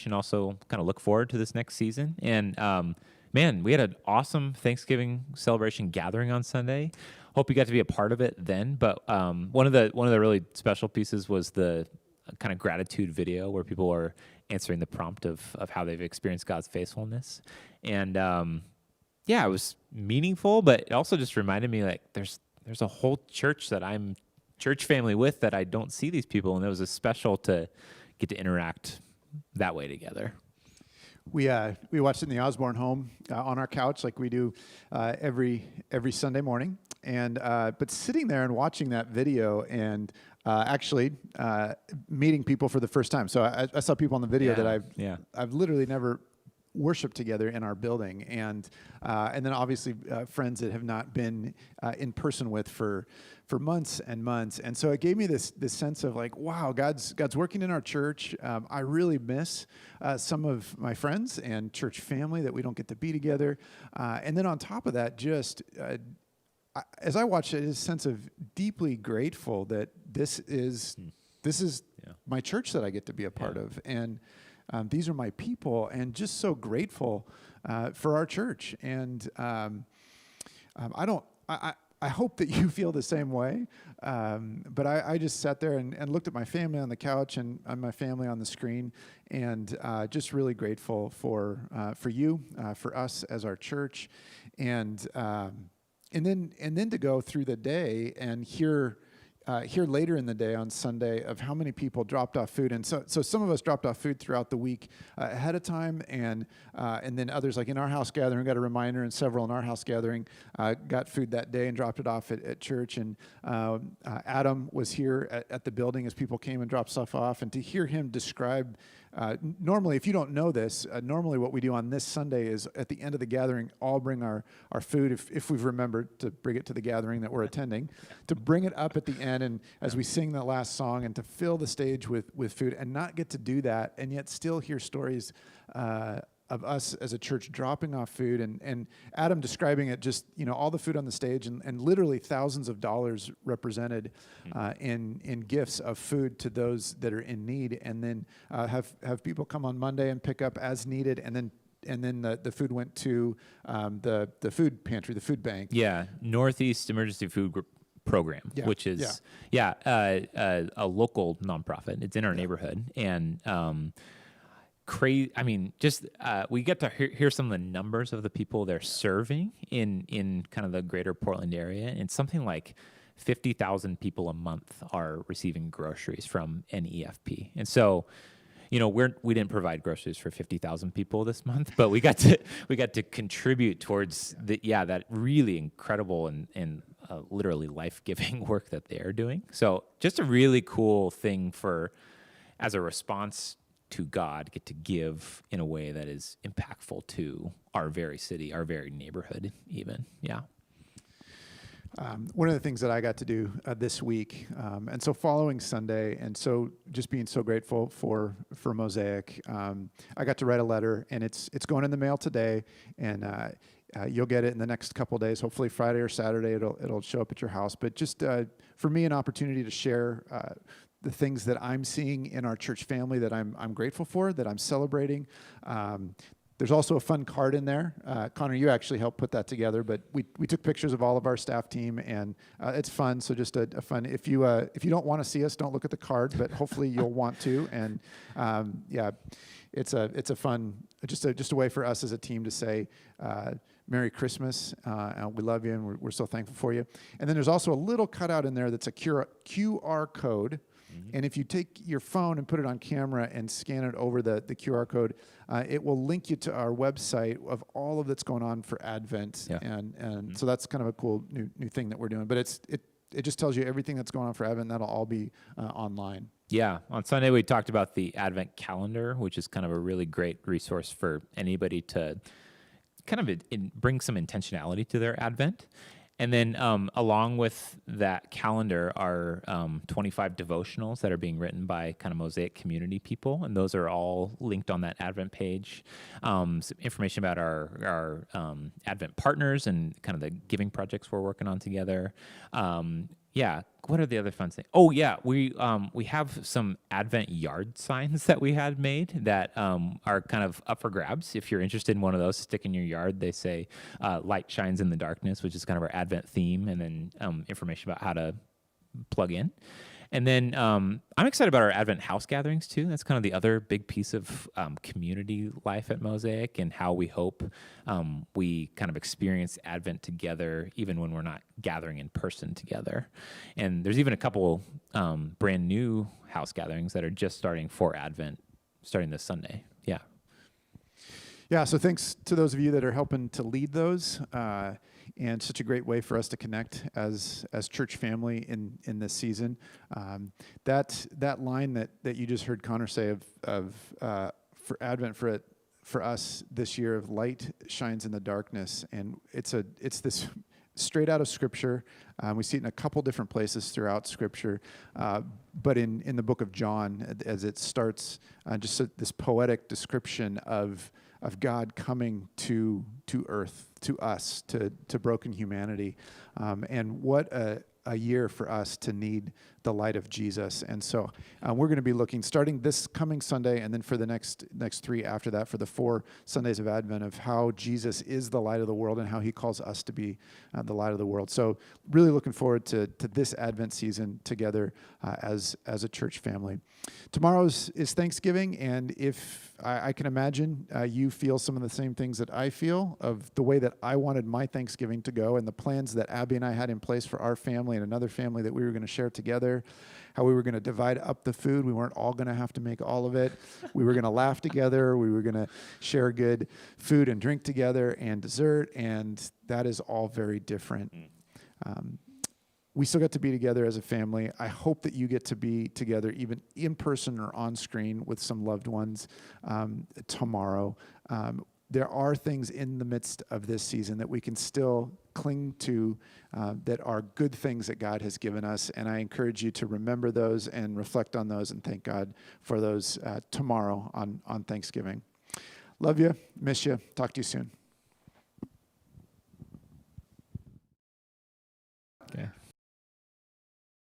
and also kind of look forward to this next season. And man, we had an awesome Thanksgiving celebration gathering on Sunday. Hope you got to be a part of it then. But one of the really special pieces was the kind of gratitude video where people are answering the prompt of how they've experienced God's faithfulness. And yeah, it was meaningful, but it also just reminded me like there's a whole church that I'm church family with that I don't see these people, and it was a special to get to interact that way together. We watched it in the Osborne home on our couch like we do every Sunday morning, and but sitting there and watching that video and actually meeting people for the first time. So I saw people on the video that I've literally never worshiped together in our building, and then obviously friends that have not been in person with for months and months, and so it gave me this sense of like, wow, God's working in our church. I really miss some of my friends and church family that we don't get to be together, and then on top of that, just as I watched it, a sense of deeply grateful that this is my church that I get to be a part of, and these are my people, and just so grateful for our church. And I hope that you feel the same way. But I just sat there and looked at my family on the couch and my family on the screen, and just really grateful for you, for us as our church, and then to go through the day and hear later in the day on Sunday of how many people dropped off food. And so some of us dropped off food throughout the week ahead of time, and then others, like in our house gathering, got a reminder, and several in our house gathering got food that day and dropped it off at church. And Adam was here at the building as people came and dropped stuff off, and to hear him describe normally, if you don't know this, normally what we do on this Sunday is at the end of the gathering, all bring our food, if we've remembered to bring it to the gathering that we're attending, to bring it up at the end, and as we sing the last song, and to fill the stage with food, and not get to do that, and yet still hear stories of us as a church dropping off food, and Adam describing it, just, all the food on the stage, and literally thousands of dollars represented in gifts of food to those that are in need, and then have people come on Monday and pick up as needed, and then the food went to the food pantry, the food bank. Yeah, Northeast Emergency Food Program, which is a local nonprofit. It's in our neighborhood, and crazy. I mean, just we get to hear some of the numbers of the people they're serving in kind of the greater Portland area, and something like 50,000 people a month are receiving groceries from NEFP. And so, we didn't provide groceries for 50,000 people this month, but we got to contribute towards that really incredible and literally life-giving work that they are doing. So just a really cool thing as a response to God, get to give in a way that is impactful to our very city, our very neighborhood even. Yeah. One of the things that I got to do this week, and so following Sunday, and so just being so grateful for Mosaic, I got to write a letter, and it's going in the mail today, and you'll get it in the next couple of days. Hopefully Friday or Saturday, it'll show up at your house. But just for me, an opportunity to share the things that I'm seeing in our church family that I'm grateful for, that I'm celebrating. There's also a fun card in there. Connor, you actually helped put that together, but we took pictures of all of our staff team, and it's fun. So just a fun. If you don't want to see us, don't look at the card, but hopefully you'll want to. And it's a fun, just a way for us as a team to say Merry Christmas. We love you, and we're so thankful for you. And then there's also a little cutout in there that's a QR code. Mm-hmm. And if you take your phone and put it on camera and scan it over the QR code, it will link you to our website of all of that's going on for Advent. Yeah. And so that's kind of a cool new thing that we're doing. But it just tells you everything that's going on for Advent. That'll all be online. Yeah. On Sunday, we talked about the Advent calendar, which is kind of a really great resource for anybody to kind of bring some intentionality to their Advent. And then along with that calendar are 25 devotionals that are being written by kind of Mosaic community people, and those are all linked on that Advent page. Some information about our Advent partners and kind of the giving projects we're working on together. Yeah. What are the other fun things? Oh yeah, we have some Advent yard signs that we had made that are kind of up for grabs. If you're interested in one of those, stick in your yard. They say "Light shines in the darkness," which is kind of our Advent theme, and then information about how to plug in. And then I'm excited about our Advent house gatherings too. That's kind of the other big piece of community life at Mosaic, and how we hope we kind of experience Advent together, even when we're not gathering in person together. And there's even a couple brand new house gatherings that are just starting for Advent, starting this Sunday. Yeah. Yeah, so thanks to those of you that are helping to lead those, and such a great way for us to connect as church family in this season. That line that you just heard Connor say of for Advent for us this year, of light shines in the darkness, and it's this straight out of Scripture. We see it in a couple different places throughout Scripture, but in the book of John, as it starts, this poetic description of God coming to earth, to us, to broken humanity, and what a year for us to need the light of Jesus. And so we're going to be looking, starting this coming Sunday, and then for the next 3 after that, for the 4 Sundays of Advent, of how Jesus is the light of the world and how he calls us to be the light of the world. So really looking forward to this Advent season together as a church family. Tomorrow is Thanksgiving, and if I can imagine you feel some of the same things that I feel, of the way that I wanted my Thanksgiving to go, and the plans that Abby and I had in place for our family and another family that we were going to share together, how we were going to divide up the food. We weren't all going to have to make all of it. We were going to laugh together. We were going to share good food and drink together and dessert, and that is all very different. We still get to be together as a family. I hope that you get to be together, even in person or on screen, with some loved ones tomorrow. There are things in the midst of this season that we can still cling to, that are good things that God has given us. And I encourage you to remember those and reflect on those and thank God for those tomorrow on Thanksgiving. Love you. Miss you. Talk to you soon. Okay.